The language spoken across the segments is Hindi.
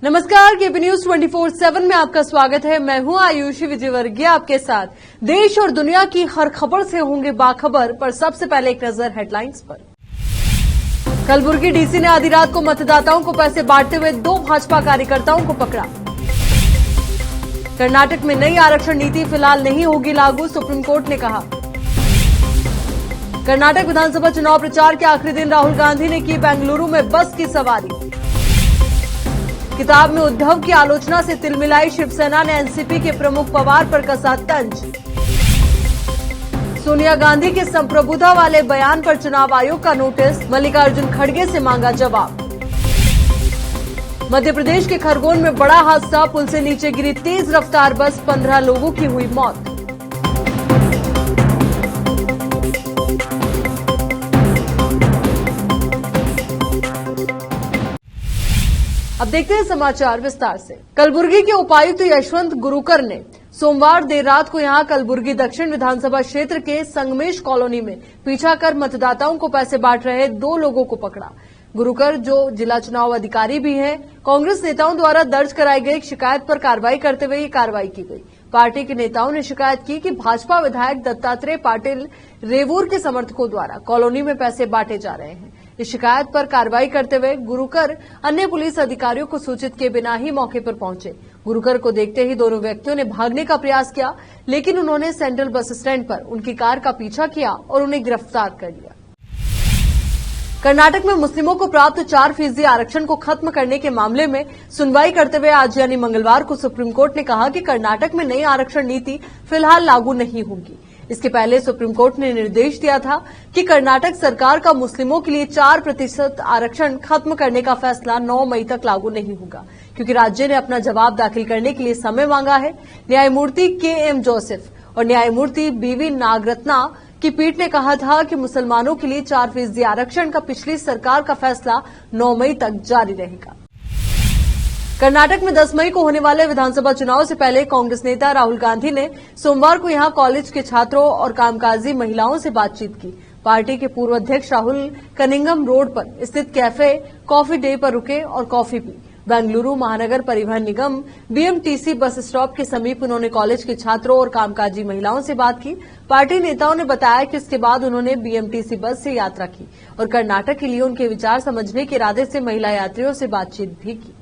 नमस्कार, केपी न्यूज 24/7 में आपका स्वागत है। मैं हूं आयुषी विजयवर्गीय आपके साथ। देश और दुनिया की हर खबर से होंगे बाखबर, पर सबसे पहले एक नजर हेडलाइंस पर। कलबुर्गी डीसी ने आधी रात को मतदाताओं को पैसे बांटते हुए 2 भाजपा कार्यकर्ताओं को पकड़ा। कर्नाटक में नई आरक्षण नीति फिलहाल नहीं होगी लागू, सुप्रीम कोर्ट ने कहा। कर्नाटक विधानसभा चुनाव प्रचार के आखिरी दिन राहुल गांधी ने की बेंगलुरु में बस की सवारी। किताब में उद्धव की आलोचना से तिलमिलाई शिवसेना ने एनसीपी के प्रमुख पवार पर कसा तंज। सोनिया गांधी के संप्रभुता वाले बयान पर चुनाव आयोग का नोटिस, मल्लिकार्जुन खड़गे से मांगा जवाब। मध्य प्रदेश के खरगोन में बड़ा हादसा, पुल से नीचे गिरी तेज रफ्तार बस, 15 लोगों की हुई मौत। अब देखते हैं समाचार विस्तार से। कलबुर्गी के उपायुक्त यशवंत गुरुकर ने सोमवार देर रात को यहां कलबुर्गी दक्षिण विधानसभा क्षेत्र के संगमेश कॉलोनी में पीछा कर मतदाताओं को पैसे बांट रहे 2 लोगों को पकड़ा। गुरुकर, जो जिला चुनाव अधिकारी भी हैं, कांग्रेस नेताओं द्वारा दर्ज कराई गई एक शिकायत पर कार्रवाई करते हुए ये कार्रवाई की गई। पार्टी के नेताओं ने शिकायत की कि भाजपा विधायक दत्तात्रेय पाटिल रेवूर के समर्थकों द्वारा कॉलोनी में पैसे बांटे जा रहे हैं। इस शिकायत पर कार्रवाई करते हुए गुरुकर अन्य पुलिस अधिकारियों को सूचित किए बिना ही मौके पर पहुंचे। गुरुकर को देखते ही दोनों व्यक्तियों ने भागने का प्रयास किया, लेकिन उन्होंने सेंट्रल बस स्टैंड पर उनकी कार का पीछा किया और उन्हें गिरफ्तार कर लिया। कर्नाटक में मुस्लिमों को प्राप्त 4% आरक्षण को खत्म करने के मामले में सुनवाई करते हुए आज यानी मंगलवार को सुप्रीम कोर्ट ने कहा कि कर्नाटक में नई आरक्षण नीति फिलहाल लागू नहीं होगी। इसके पहले सुप्रीम कोर्ट ने निर्देश दिया था कि कर्नाटक सरकार का मुस्लिमों के लिए 4% आरक्षण खत्म करने का फैसला 9 मई तक लागू नहीं होगा, क्योंकि राज्य ने अपना जवाब दाखिल करने के लिए समय मांगा है। न्यायमूर्ति KM जोसेफ और न्यायमूर्ति BV नागरत्ना की पीठ ने कहा था कि मुसलमानों के लिए 4% आरक्षण का पिछली सरकार का फैसला 9 मई तक जारी रहेगा। कर्नाटक में 10 मई को होने वाले विधानसभा चुनाव से पहले कांग्रेस नेता राहुल गांधी ने सोमवार को यहां कॉलेज के छात्रों और कामकाजी महिलाओं से बातचीत की। पार्टी के पूर्व अध्यक्ष राहुल कनिंगम रोड पर स्थित कैफे कॉफी डे पर रुके और कॉफी पी। बेंगलुरु महानगर परिवहन निगम BMTC बस स्टॉप के समीप उन्होंने कॉलेज के छात्रों और कामकाजी महिलाओं से बात की। पार्टी नेताओं ने बताया कि इसके बाद उन्होंने BMTC बस से यात्रा की और कर्नाटक के लिए उनके विचार समझने के इरादे से महिला यात्रियों से बातचीत भी की।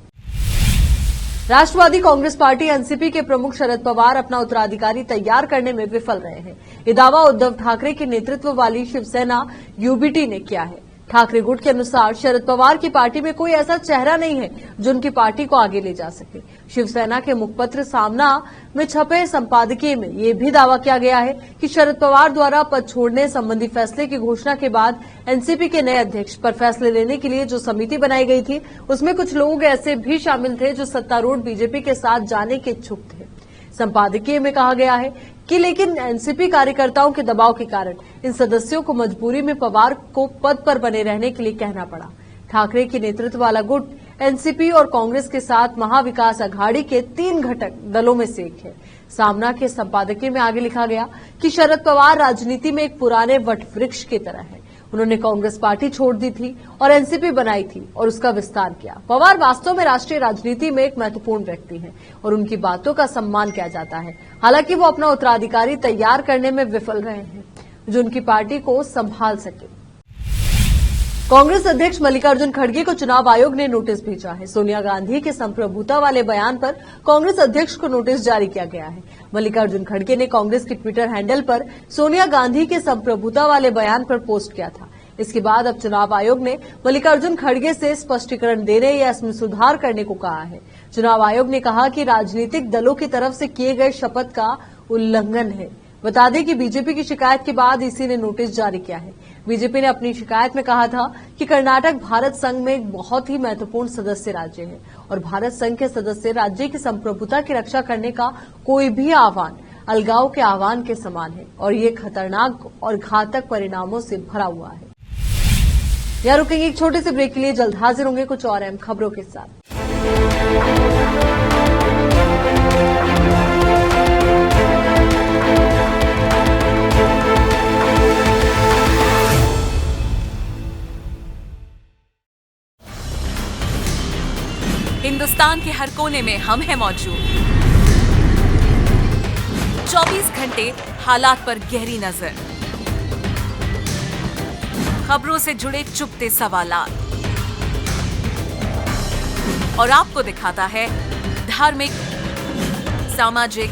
राष्ट्रवादी कांग्रेस पार्टी एनसीपी के प्रमुख शरद पवार अपना उत्तराधिकारी तैयार करने में विफल रहे हैं। ये दावा उद्धव ठाकरे के नेतृत्व वाली शिवसेना UBT ने किया है। ठाकरे गुट के अनुसार शरद पवार की पार्टी में कोई ऐसा चेहरा नहीं है जो उनकी पार्टी को आगे ले जा सके। शिवसेना के मुखपत्र सामना में छपे संपादकीय में यह भी दावा किया गया है कि शरद पवार द्वारा पद छोड़ने संबंधी फैसले की घोषणा के बाद एनसीपी के नए अध्यक्ष पर फैसले लेने के लिए जो समिति बनाई गई थी, उसमें कुछ लोग ऐसे भी शामिल थे जो सत्तारूढ़ बीजेपी के साथ जाने के इच्छुक थे। संपादकीय में कहा गया है कि लेकिन एनसीपी कार्यकर्ताओं के दबाव के कारण इन सदस्यों को मजबूरी में पवार को पद पर बने रहने के लिए कहना पड़ा। ठाकरे की नेतृत्व वाला गुट एनसीपी और कांग्रेस के साथ महाविकास अघाड़ी के 3 घटक दलों में से एक है। सामना के संपादकीय में आगे लिखा गया कि शरद पवार राजनीति में एक पुराने वट वृक्ष की तरह है। उन्होंने कांग्रेस पार्टी छोड़ दी थी और एनसीपी बनाई थी और उसका विस्तार किया। पवार वास्तव में राष्ट्रीय राजनीति में एक महत्वपूर्ण व्यक्ति हैं और उनकी बातों का सम्मान किया जाता है। हालांकि वो अपना उत्तराधिकारी तैयार करने में विफल रहे हैं जो उनकी पार्टी को संभाल सके। कांग्रेस अध्यक्ष मल्लिकार्जुन खड़गे को चुनाव आयोग ने नोटिस भेजा है। सोनिया गांधी के संप्रभुता वाले बयान पर कांग्रेस अध्यक्ष को नोटिस जारी किया गया है। मल्लिकार्जुन खड़गे ने कांग्रेस के ट्विटर हैंडल पर सोनिया गांधी के संप्रभुता वाले बयान पर पोस्ट किया था। इसके बाद अब चुनाव आयोग ने मल्लिकार्जुन खड़गे से स्पष्टीकरण देने या इसमें सुधार करने को कहा है। चुनाव आयोग ने कहा कि राजनीतिक दलों की तरफ से किए गए शपथ का उल्लंघन है। बता दें कि बीजेपी की शिकायत के बाद इसी ने नोटिस जारी किया है। बीजेपी ने अपनी शिकायत में कहा था कि कर्नाटक भारत संघ में एक बहुत ही महत्वपूर्ण सदस्य राज्य है और भारत संघ के सदस्य राज्य की संप्रभुता की रक्षा करने का कोई भी आह्वान अलगाव के आह्वान के समान है और ये खतरनाक और घातक परिणामों से भरा हुआ है। यहाँ रुकेंगे एक छोटे से ब्रेक के लिए, जल्द हाजिर होंगे कुछ और अहम खबरों के साथ। हिंदुस्तान के हर कोने में हम हैं मौजूद। 24 घंटे हालात पर गहरी नजर, खबरों से जुड़े चुपते सवालात, और आपको दिखाता है धार्मिक, सामाजिक,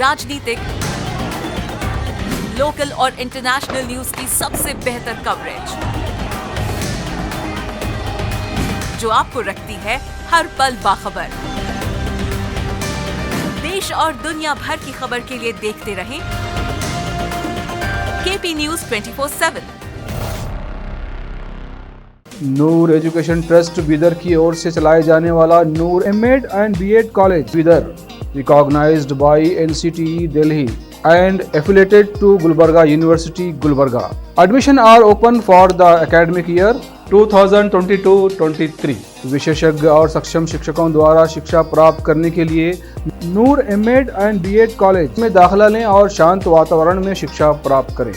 राजनीतिक, लोकल और इंटरनेशनल न्यूज की सबसे बेहतर कवरेज, जो आपको रखती है हर पल बाखबर। देश और दुनिया भर की खबर के लिए देखते रहें KP news 24/7। Noor education trust Bidar की ओर से चलाए जाने वाला Noor MEd and BEd college Bidar, recognised by NCTE Delhi and affiliated to Gulbarga University, Gulbarga. Admission are open for the academic year 2022-23. विशेषज्ञ और सक्षम शिक्षकों द्वारा शिक्षा प्राप्त करने के लिए नूर एमएड एंड बीएड कॉलेज में दाखिला लें और शांत वातावरण में शिक्षा प्राप्त करें।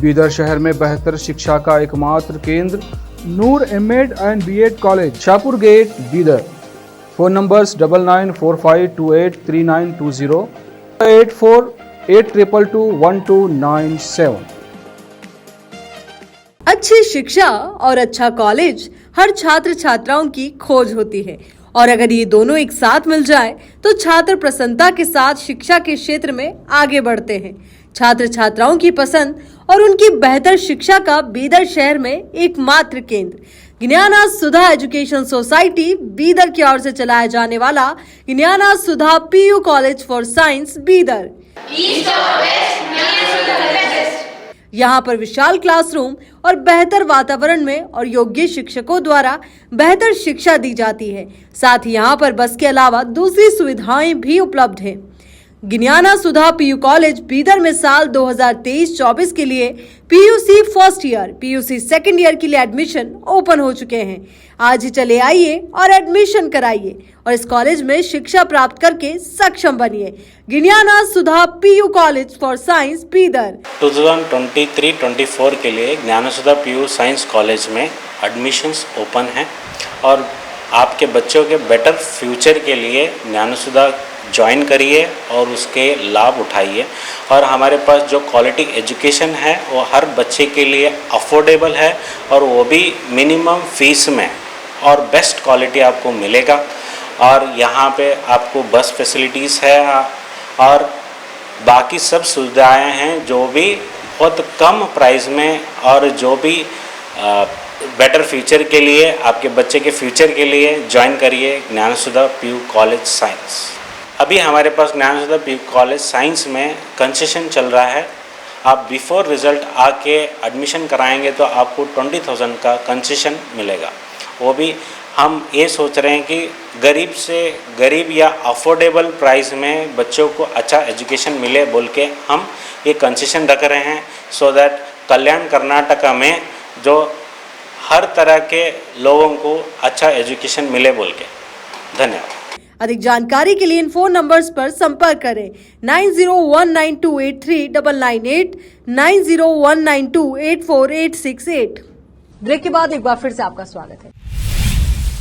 बीदर शहर में बेहतर शिक्षा का एकमात्र केंद्र Noor MEd and BEd college, Shahpur gate, Bidar. Phone numbers 9945283920, 8482221297। अच्छी शिक्षा और अच्छा कॉलेज हर छात्र छात्राओं की खोज होती है, और अगर ये दोनों एक साथ मिल जाए तो छात्र प्रसन्नता के साथ शिक्षा के क्षेत्र में आगे बढ़ते हैं। छात्र छात्राओं की पसंद और उनकी बेहतर शिक्षा का बीदर शहर में एकमात्र केंद्र ज्ञाना सुधा एजुकेशन सोसाइटी बीदर की ओर से चलाया जाने वाला Gyana Sudha PU college for science Bidar. यहाँ पर विशाल क्लासरूम और बेहतर वातावरण में और योग्य शिक्षकों द्वारा बेहतर शिक्षा दी जाती है। साथ ही यहाँ पर बस के अलावा दूसरी सुविधाएं भी उपलब्ध हैं। ज्ञाना सुधा पीयू कॉलेज बीदर में साल 2023-24 के लिए PUC first year, PUC second year के लिए एडमिशन ओपन हो चुके हैं। आज ही चले आइए और एडमिशन कराइए और इस कॉलेज में शिक्षा प्राप्त करके सक्षम बनिए। Gyana Sudha PU college for science Bidar. 2023-24 के लिए Gyana Sudha PU science college में एडमिशन्स ओपन हैं और आपके बच्चों के बेटर फ्यूचर के लिए ज्ञाना सुधा ज्वाइन करिए और उसके लाभ उठाइए। और हमारे पास जो क्वालिटी एजुकेशन है वो हर बच्चे के लिए अफोर्डेबल है और वो भी मिनिमम फीस में, और बेस्ट क्वालिटी आपको मिलेगा। और यहाँ पे आपको बस फैसिलिटीज़ है और बाकी सब सुविधाएं हैं जो भी बहुत कम प्राइस में, और जो भी बेटर फ्यूचर के लिए, आपके बच्चे के फ्यूचर के लिए ज्वाइन करिए ज्ञाना सुधा पीयू कॉलेज साइंस। अभी हमारे पास ज्ञाना सुधा पीयू कॉलेज साइंस में कंसेशन चल रहा है। आप बिफोर रिजल्ट आके एडमिशन कराएंगे तो आपको 20,000 का कंसेशन मिलेगा। वो भी हम ये सोच रहे हैं कि गरीब से गरीब या अफोर्डेबल प्राइस में बच्चों को अच्छा एजुकेशन मिले बोल के हम ये कंसेशन रख रहे हैं, सो दैट कल्याण कर्नाटका में जो हर तरह के लोगों को अच्छा एजुकेशन मिले बोल के। धन्यवाद। अधिक जानकारी के लिए इन फोन नंबर्स पर संपर्क करें 9019283998, 9019284868। ब्रेक के बाद एक बार फिर से आपका स्वागत है।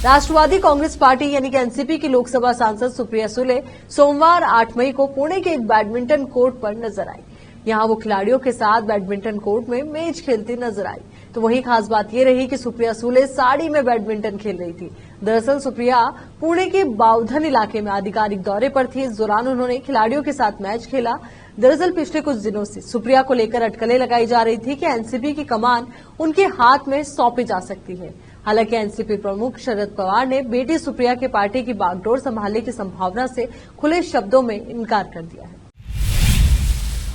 राष्ट्रवादी कांग्रेस पार्टी यानी कि एनसीपी की लोकसभा सांसद सुप्रिया सुले सोमवार 8 मई को पुणे के एक बैडमिंटन कोर्ट पर नजर आई। यहां वो खिलाड़ियों के साथ बैडमिंटन कोर्ट में मैच खेलती नजर आई। तो वहीं खास बात ये रही कि सुप्रिया सुले साड़ी में बैडमिंटन खेल रही थी। दरअसल सुप्रिया पुणे के बावधन इलाके में आधिकारिक दौरे पर थी। इस दौरान उन्होंने खिलाड़ियों के साथ मैच खेला। दरअसल पिछले कुछ दिनों से सुप्रिया को लेकर अटकलें लगाई जा रही थी कि एनसीपी की कमान उनके हाथ में सौंपी जा सकती है। हालांकि एनसीपी प्रमुख शरद पवार ने बेटी सुप्रिया के पार्टी की बागडोर संभालने की संभावना से खुले शब्दों में इनकार कर दिया है।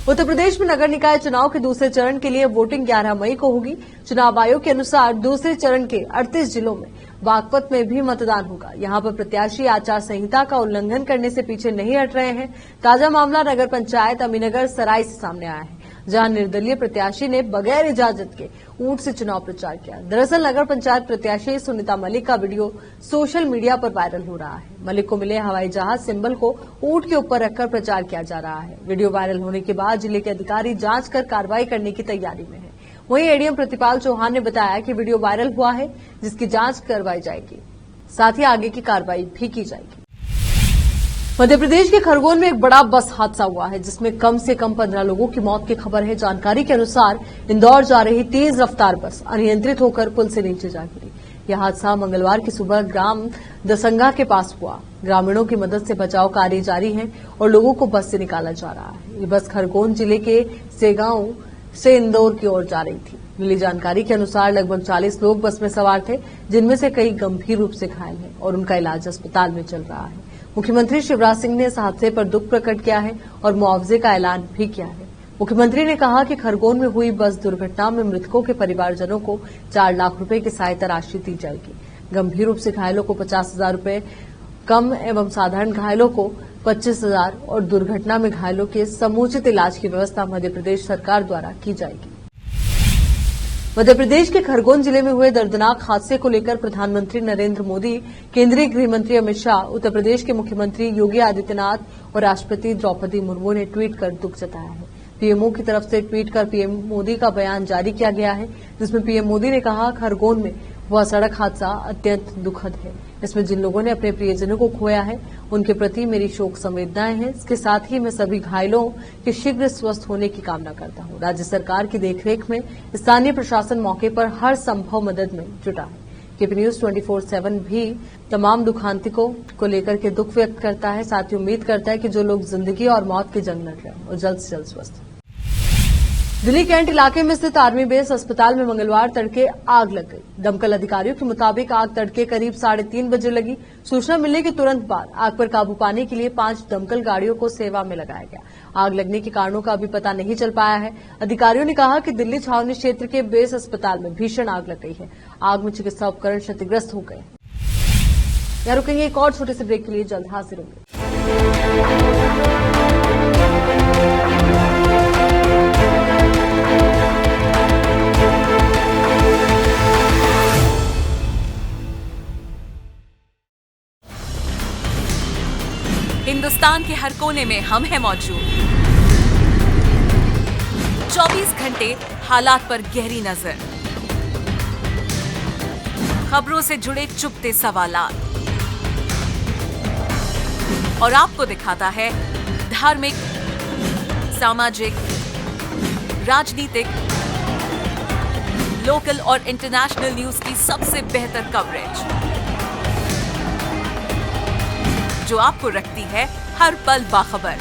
उत्तर प्रदेश में नगर निकाय चुनाव के दूसरे चरण के लिए वोटिंग 11 मई को होगी। चुनाव आयोग के अनुसार दूसरे चरण के 38 जिलों में बागपत में भी मतदान होगा। यहां पर प्रत्याशी आचार संहिता का उल्लंघन करने से पीछे नहीं हट रहे हैं। ताजा मामला नगर पंचायत अमीनगर सराय से सामने आया है, जहां निर्दलीय प्रत्याशी ने बगैर इजाजत के ऊंट से चुनाव प्रचार किया। दरअसल नगर पंचायत प्रत्याशी सुनीता मलिक का वीडियो सोशल मीडिया पर वायरल हो रहा है। मलिक को मिले हवाई जहाज सिंबल को ऊंट के ऊपर रखकर प्रचार किया जा रहा है। वीडियो वायरल होने के बाद जिले के अधिकारी जांच कर कार्रवाई करने की तैयारी में है। वहीं एडीएम प्रतिपाल चौहान ने बताया कि वीडियो वायरल हुआ है, जिसकी जांच करवाई जाएगी। साथ ही आगे की कार्रवाई भी की जाएगी। मध्य प्रदेश के खरगोन में एक बड़ा बस हादसा हुआ है, जिसमें कम से कम 15 लोगों की मौत की खबर है। जानकारी के अनुसार इंदौर जा रही तेज रफ्तार बस अनियंत्रित होकर पुल से नीचे जा गिरी। यह हादसा मंगलवार की सुबह ग्राम दसंगा के पास हुआ। ग्रामीणों की मदद से बचाव कार्य जारी है और लोगों को बस से निकाला जा रहा है। ये बस खरगोन जिले के सेगांव से इंदौर की ओर जा रही थी। मिली जानकारी के अनुसार लगभग 40 लोग बस में सवार थे, जिनमें से कई गंभीर रूप से घायल हैं और उनका इलाज अस्पताल में चल रहा है। मुख्यमंत्री शिवराज सिंह ने इस हादसे पर दुख प्रकट किया है और मुआवजे का ऐलान भी किया है। मुख्यमंत्री ने कहा कि खरगोन में हुई बस दुर्घटना में मृतकों के परिवारजनों को 4 लाख रुपए की सहायता राशि दी जाएगी। गंभीर रूप से घायलों को 50,000 रुपए, कम एवं साधारण घायलों को 25,000 और दुर्घटना में घायलों के समुचित इलाज की व्यवस्था मध्य प्रदेश सरकार द्वारा की जाएगी। मध्य प्रदेश के खरगोन जिले में हुए दर्दनाक हादसे को लेकर प्रधानमंत्री नरेंद्र मोदी, केंद्रीय गृह मंत्री अमित शाह, उत्तर प्रदेश के मुख्यमंत्री योगी आदित्यनाथ और राष्ट्रपति द्रौपदी मुर्मू ने ट्वीट कर दुख जताया है। पीएमओ की तरफ से ट्वीट कर पीएम मोदी का बयान जारी किया गया है, जिसमें पीएम मोदी ने कहा, खरगोन में हुआ सड़क हादसा अत्यंत दुखद है। इसमें जिन लोगों ने अपने प्रियजनों को खोया है, उनके प्रति मेरी शोक संवेदनाएं हैं। इसके साथ ही मैं सभी घायलों के शीघ्र स्वस्थ होने की कामना करता हूं। राज्य सरकार की देखरेख में स्थानीय प्रशासन मौके पर हर संभव मदद में जुटा है। केपी न्यूज 24/7 भी तमाम दुखांतिकों को लेकर के दुख व्यक्त करता है। साथ ही उम्मीद करता है कि जो लोग जिंदगी और मौत की जंग लड़ रहे हैं और जल्द से जल्द स्वस्थ हों। दिल्ली कैंट इलाके में स्थित आर्मी बेस अस्पताल में मंगलवार तड़के आग लग गई। दमकल अधिकारियों के मुताबिक आग तड़के करीब 3:30 बजे लगी। सूचना मिलने के तुरंत बाद आग पर काबू पाने के लिए 5 दमकल गाड़ियों को सेवा में लगाया गया। आग लगने के कारणों का अभी पता नहीं चल पाया है। अधिकारियों ने कहा कि दिल्ली छावनी क्षेत्र के बेस अस्पताल में भीषण आग लग गई है। आग में चिकित्सा उपकरण क्षतिग्रस्त हो गए। यहाँ रुकेंगे एक और छोटे से ब्रेक के लिए, जल्द हाजिर होंगे। हिंदुस्तान के हर कोने में हम हैं मौजूद। 24 घंटे हालात पर गहरी नजर, खबरों से जुड़े चुपते सवालात और आपको दिखाता है धार्मिक, सामाजिक, राजनीतिक, लोकल और इंटरनेशनल न्यूज की सबसे बेहतर कवरेज, जो आपको रखती है हर पल बाखबर।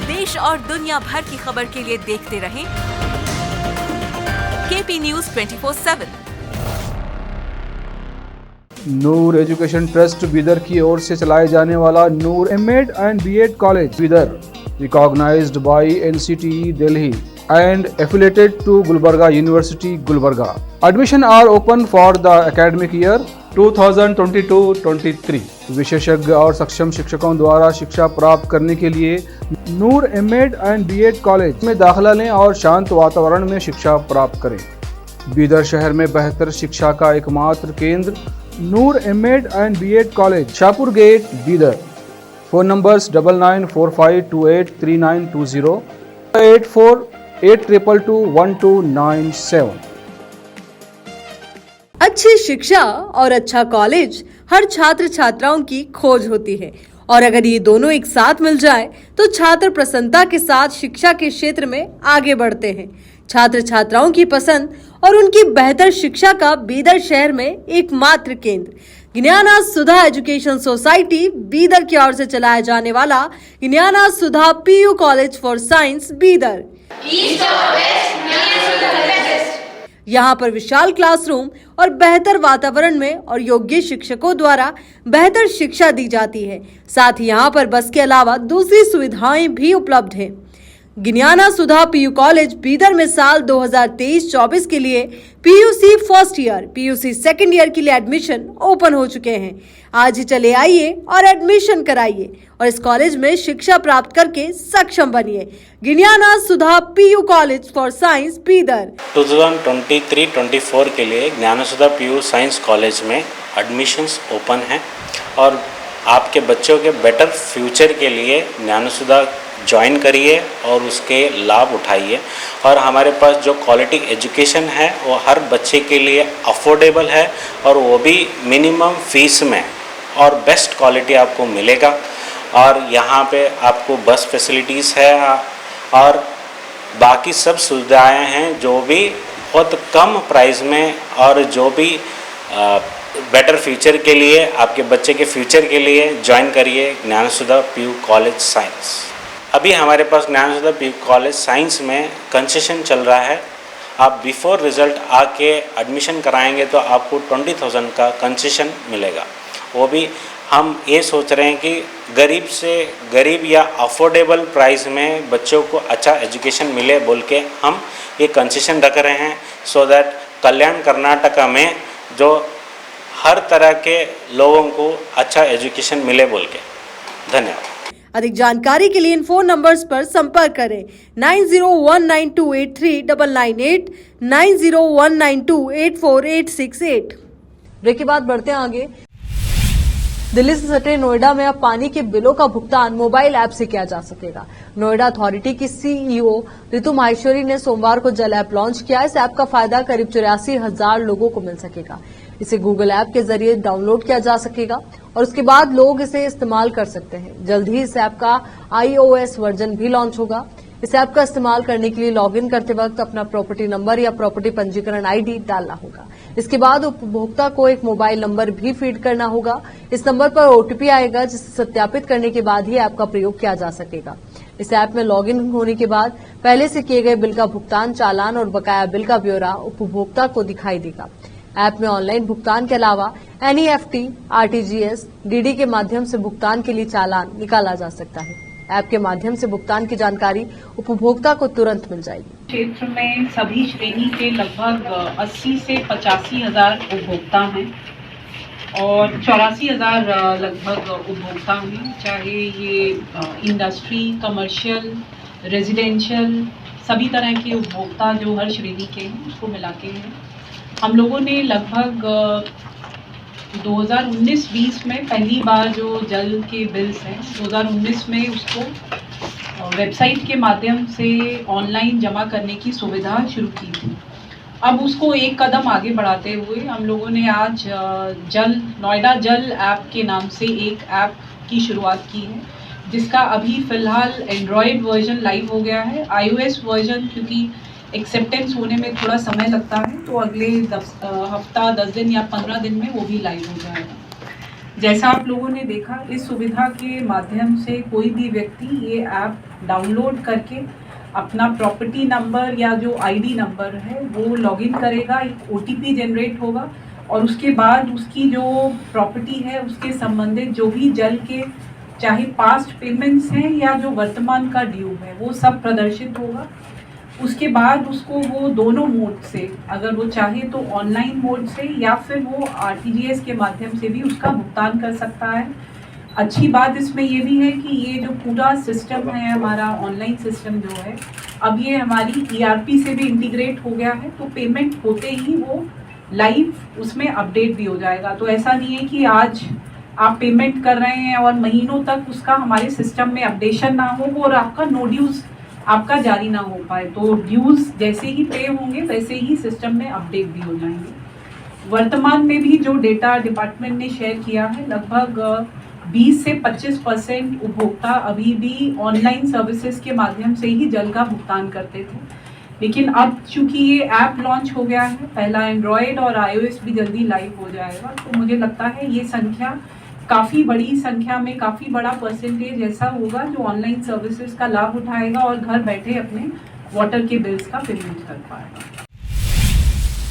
देश और दुनिया भर की खबर के लिए देखते रहें KP news 24/7। Noor education trust Bidar की ओर से चलाए जाने वाला Noor MEd and BEd college Bidar, recognised by NCTE Delhi and affiliated to Gulbarga University, Gulbarga. Admission are open for the academic year 2022-23. विशेषज्ञ और सक्षम शिक्षकों द्वारा शिक्षा प्राप्त करने के लिए नूर एमएड एंड बीएड कॉलेज में दाखिला लें और शांत वातावरण में शिक्षा प्राप्त करें। बीदर शहर में बेहतर शिक्षा का एकमात्र केंद्र Noor MEd and BEd college, Shahpur gate, Bidar. Phone numbers 9945283920, 8482221297। अच्छी शिक्षा और अच्छा कॉलेज हर छात्र छात्राओं की खोज होती है, और अगर ये दोनों एक साथ मिल जाए तो छात्र प्रसन्नता के साथ शिक्षा के क्षेत्र में आगे बढ़ते हैं। छात्र छात्राओं की पसंद और उनकी बेहतर शिक्षा का बीदर शहर में एकमात्र केंद्र ज्ञाना सुधा एजुकेशन सोसाइटी बीदर की ओर से चलाया जाने वाला Gyana Sudha PU college for science Bidar. यहाँ पर विशाल क्लासरूम और बेहतर वातावरण में और योग्य शिक्षकों द्वारा बेहतर शिक्षा दी जाती है। साथ ही यहाँ पर बस के अलावा दूसरी सुविधाएं भी उपलब्ध हैं। ज्ञाना सुधा पीयू कॉलेज बीदर में साल 2023-24 के लिए PUC first year, PUC second year के लिए एडमिशन ओपन हो चुके हैं। आज ही चले आइए और एडमिशन कराइए और इस कॉलेज में शिक्षा प्राप्त करके सक्षम बनिए। Gyana Sudha PU college for science Bidar. 2023-24 के लिए Gyana Sudha PU science college में एडमिशन्स ओपन हैं और आपके बच्चों के बेटर फ्यूचर के लिए ज्ञाना सुधा ज्वाइन करिए और उसके लाभ उठाइए। और हमारे पास जो क्वालिटी एजुकेशन है वो हर बच्चे के लिए अफोर्डेबल है और वो भी मिनिमम फीस में और बेस्ट क्वालिटी आपको मिलेगा। और यहाँ पे आपको बस फैसिलिटीज़ है और बाकी सब सुविधाएं हैं जो भी बहुत कम प्राइस में और जो भी बेटर फ्यूचर के लिए, आपके बच्चे के फ्यूचर के लिए ज्वाइन करिए ज्ञानसुधा पीयू कॉलेज साइंस। अभी हमारे पास ज्ञानसुधा पीयू कॉलेज साइंस में कंसेशन चल रहा है। आप बिफोर रिज़ल्ट आके एडमिशन कराएंगे तो आपको 20,000 का कंसेशन मिलेगा। वो भी हम ये सोच रहे हैं कि गरीब से गरीब या अफोर्डेबल प्राइस में बच्चों को अच्छा एजुकेशन मिले बोल के हम ये कंसेशन रख रहे हैं, सो दैट कल्याण कर्नाटका में जो हर तरह के लोगों को अच्छा एजुकेशन मिले बोल के। धन्यवाद। अधिक जानकारी के लिए इन फोन नंबर्स पर संपर्क करें 9019283998, 9019284868। ब्रेक के बाद बढ़ते हैं आगे। दिल्ली से सटे नोएडा में अब पानी के बिलों का भुगतान मोबाइल ऐप से किया जा सकेगा। नोएडा अथॉरिटी की सीईओ रितु माहेश्वरी ने सोमवार को जल ऐप लॉन्च किया। इस ऐप का फायदा करीब 84,000 लोगों को मिल सकेगा। इसे गूगल ऐप के जरिए डाउनलोड किया जा सकेगा और उसके बाद लोग इसे इस्तेमाल कर सकते हैं। जल्द ही इस ऐप का iOS वर्जन भी लॉन्च होगा। इस ऐप का इस्तेमाल करने के लिए लॉगिन करते वक्त अपना प्रॉपर्टी नंबर या प्रॉपर्टी पंजीकरण आईडी डालना होगा। इसके बाद उपभोक्ता को एक मोबाइल नंबर भी फीड करना होगा। इस नंबर पर ओटीपी आएगा, जिसे सत्यापित करने के बाद ही ऐप का प्रयोग किया जा सकेगा। इस ऐप में लॉगिन होने के बाद पहले से किए गए बिल का भुगतान, चालान और बकाया बिल का ब्यौरा उपभोक्ता को दिखाई देगा। ऐप में ऑनलाइन भुगतान के अलावा एनईएफटी, आरटीजीएस, डीडी के माध्यम से भुगतान के लिए चालान निकाला जा सकता है। ऐप के माध्यम से भुगतान की जानकारी उपभोक्ता को तुरंत मिल जाएगी। क्षेत्र में सभी श्रेणी के लगभग 80 से 85 हजार उपभोक्ता हैं और 84,000 लगभग उपभोक्ता हैं, चाहे ये इंडस्ट्री, कमर्शियल, रेजिडेंशियल, सभी तरह के उपभोक्ता जो हर श्रेणी के हैं उसको मिला के हैं। हम लोगों ने लगभग 2019-20 में पहली बार जो जल के बिल्स हैं 2019 में उसको वेबसाइट के माध्यम से ऑनलाइन जमा करने की सुविधा शुरू की थी। अब उसको एक कदम आगे बढ़ाते हुए हम लोगों ने आज नोएडा जल ऐप के नाम से एक ऐप की शुरुआत की है, जिसका अभी फ़िलहाल एंड्रॉयड वर्जन लाइव हो गया है। iOS वर्जन क्योंकि एक्सेप्टेंस होने में थोड़ा समय लगता है, तो अगले हफ्ता 10 दिन या 15 दिन में वो भी लाइव हो जाएगा। जैसा आप लोगों ने देखा, इस सुविधा के माध्यम से कोई भी व्यक्ति ये ऐप डाउनलोड करके अपना प्रॉपर्टी नंबर या जो आईडी नंबर है वो लॉगिन करेगा, एक ओटीपी जनरेट होगा और उसके बाद उसकी जो प्रॉपर्टी है उसके संबंधित जो भी जल के चाहे पास्ट पेमेंट्स हैं या जो वर्तमान का ड्यू है वो सब प्रदर्शित होगा। उसके बाद उसको वो दोनों मोड से, अगर वो चाहे तो ऑनलाइन मोड से या फिर वो आरटीजीएस के माध्यम से भी उसका भुगतान कर सकता है। अच्छी बात इसमें ये भी है कि ये जो पूरा सिस्टम है हमारा ऑनलाइन सिस्टम जो है, अब ये हमारी ईआरपी से भी इंटीग्रेट हो गया है, तो पेमेंट होते ही वो लाइव उसमें अपडेट भी हो जाएगा। तो ऐसा नहीं है कि आज आप पेमेंट कर रहे हैं और महीनों तक उसका हमारे सिस्टम में अपडेशन ना हो और आपका नो ड्यूज़ आपका जारी ना हो पाए। तो ड्यूज़ जैसे ही पे होंगे वैसे ही सिस्टम में अपडेट भी हो जाएंगे। वर्तमान में भी जो डेटा डिपार्टमेंट ने शेयर किया है, लगभग 20 से 25% उपभोक्ता अभी भी ऑनलाइन सर्विसेज के माध्यम से ही जल का भुगतान करते थे, लेकिन अब चूंकि ये ऐप लॉन्च हो गया है, पहला एंड्रॉयड और iOS भी जल्दी लाइव हो जाएगा, तो मुझे लगता है ये संख्या काफ़ी बड़ी संख्या में काफ़ी बड़ा परसेंटेज ऐसा होगा जो ऑनलाइन सर्विसेज का लाभ उठाएगा और घर बैठे अपने वाटर के बिल्स का पेमेंट कर पाएगा।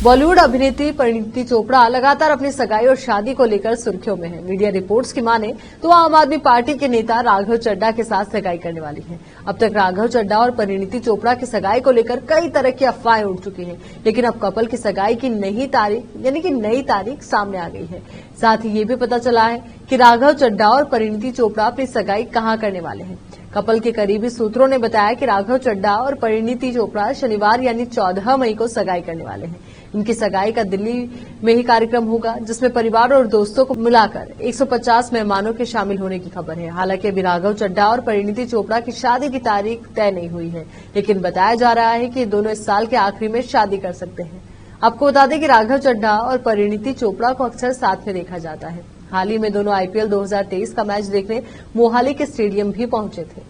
बॉलीवुड अभिनेत्री परिणीति चोपड़ा लगातार अपनी सगाई और शादी को लेकर सुर्खियों में है। मीडिया रिपोर्ट्स की माने तो आम आदमी पार्टी के नेता राघव चड्ढा के साथ सगाई करने वाली हैं। अब तक राघव चड्ढा और परिणीति चोपड़ा की सगाई को लेकर कई तरह की अफवाहें उड़ चुकी हैं, लेकिन अब कपल की सगाई की नई तारीख सामने आ गई है। साथ ही ये भी पता चला है कि राघव चड्ढा और परिणीति चोपड़ा अपनी सगाई कहां करने वाले हैं। कपल के करीबी सूत्रों ने बताया कि राघव चड्ढा और परिणीति चोपड़ा शनिवार यानी 14 मई को सगाई करने वाले हैं। इनकी सगाई का दिल्ली में ही कार्यक्रम होगा, जिसमें परिवार और दोस्तों को मिलाकर 150 मेहमानों के शामिल होने की खबर है। हालांकि अभी राघव चड्ढा और परिणीति चोपड़ा की शादी की तारीख तय नहीं हुई है, लेकिन बताया जा रहा है कि दोनों इस साल के आखिरी में शादी कर सकते हैं। आपको बता दें कि राघव चड्ढा और परिणीति चोपड़ा को अक्सर साथ में देखा जाता है। हाल ही में दोनों आईपीएल 2023 का मैच देखने मोहाली के स्टेडियम भी पहुंचे थे।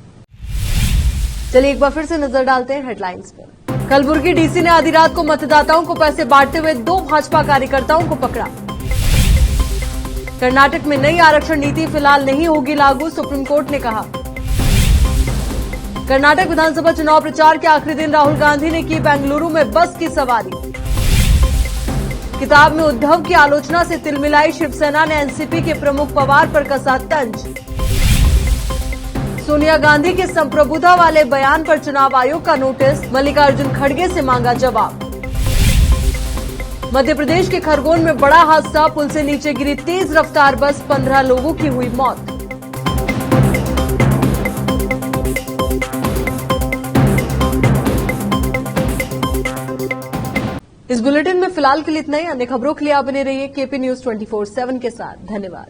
चलिए एक बार फिर से नजर डालते हैं हेडलाइंस पर। कलबुर्गी डीसी ने आधी रात को मतदाताओं को पैसे बांटते हुए 2 भाजपा कार्यकर्ताओं को पकड़ा। कर्नाटक में नई आरक्षण नीति फिलहाल नहीं होगी लागू, सुप्रीम कोर्ट ने कहा। कर्नाटक विधानसभा चुनाव प्रचार के आखिरी दिन राहुल गांधी ने की बेंगलुरु में बस की सवारी। किताब में उद्धव की आलोचना से तिलमिलाई शिवसेना ने एनसीपी के प्रमुख पवार पर कसा तंज। सोनिया गांधी के संप्रभुता वाले बयान पर चुनाव आयोग का नोटिस, मल्लिकार्जुन खड़गे से मांगा जवाब। मध्य प्रदेश के खरगोन में बड़ा हादसा, पुल से नीचे गिरी तेज रफ्तार बस, 15 लोगों की हुई मौत। इस बुलेटिन में फिलहाल के लिए इतना ही। अन्य खबरों के लिए आप बने रहिए केपी न्यूज 24/7 के साथ। धन्यवाद।